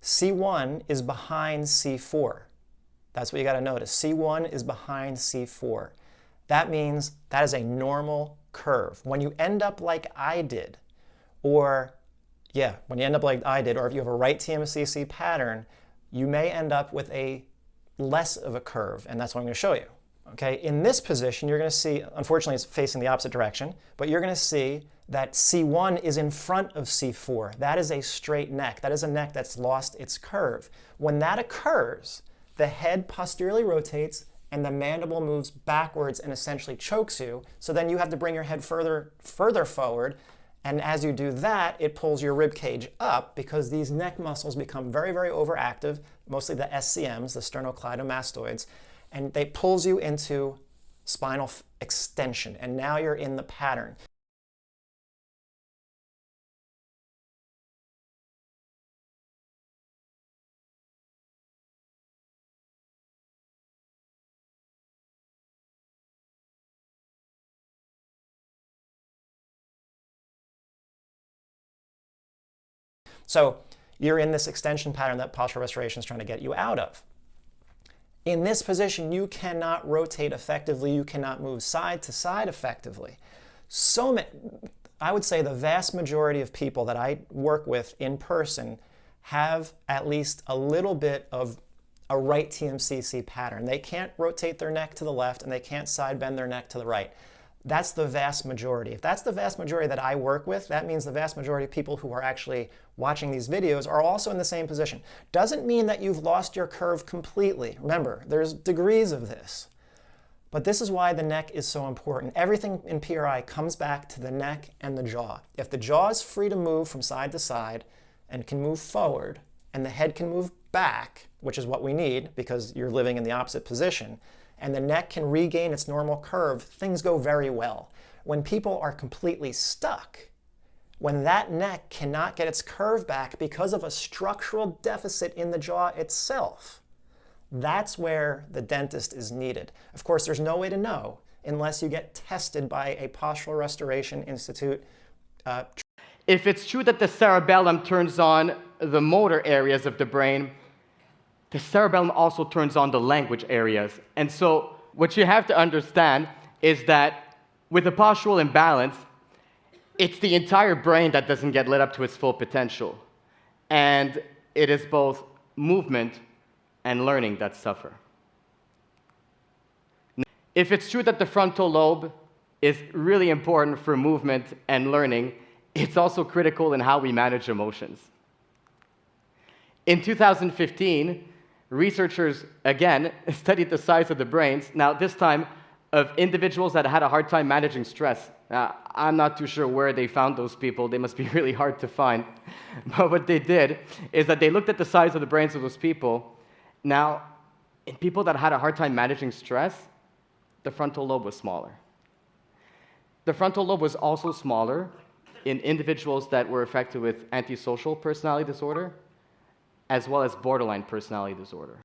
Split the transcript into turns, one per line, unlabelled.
C1 is behind C4. That's what you got to notice. C1 is behind C4. That means that is a normal curve. When you end up like I did, or when you end up like I did, or if you have a right TMCC pattern, you may end up with a less of a curve, and that's what I'm going to show you. Okay, in this position, you're going to see, unfortunately it's facing the opposite direction, but you're going to see that C1 is in front of C4. That is a straight neck. That is a neck that's lost its curve. When that occurs, the head posteriorly rotates and the mandible moves backwards and essentially chokes you. So then you have to bring your head further forward. And as you do that, it pulls your rib cage up because these neck muscles become very, very overactive, mostly the SCMs, the sternocleidomastoids, and they pulls you into spinal extension. And now you're in the pattern. So you're in this extension pattern that postural restoration is trying to get you out of. In this position, you cannot rotate effectively. You cannot move side to side effectively. I would say the vast majority of people that I work with in person have at least a little bit of a right TMCC pattern. They can't rotate their neck to the left and they can't side bend their neck to the right. That's the vast majority. If that's the vast majority that I work with, that means the vast majority of people who are actually watching these videos are also in the same position. Doesn't mean that you've lost your curve completely. Remember, there's degrees of this. But this is why the neck is so important. Everything in PRI comes back to the neck and the jaw. If the jaw is free to move from side to side and can move forward, and the head can move back, which is what we need because you're living in the opposite position, and the neck can regain its normal curve, things go very well. When people are completely stuck, when that neck cannot get its curve back because of a structural deficit in the jaw itself, that's where the dentist is needed. Of course, there's no way to know unless you get tested by a Postural Restoration Institute.
If it's true that the cerebellum turns on the motor areas of the brain, the cerebellum also turns on the language areas. And so what you have to understand is that with a postural imbalance, it's the entire brain that doesn't get lit up to its full potential. And it is both movement and learning that suffer. If it's true that the frontal lobe is really important for movement and learning, it's also critical in how we manage emotions. In 2015, researchers, again, studied the size of the brains, now this time of individuals that had a hard time managing stress. Now, I'm not too sure where they found those people. They must be really hard to find. But what they did is that they looked at the size of the brains of those people. Now, in people that had a hard time managing stress, the frontal lobe was smaller. The frontal lobe was also smaller in individuals that were affected with antisocial personality disorder, as well as borderline personality disorder.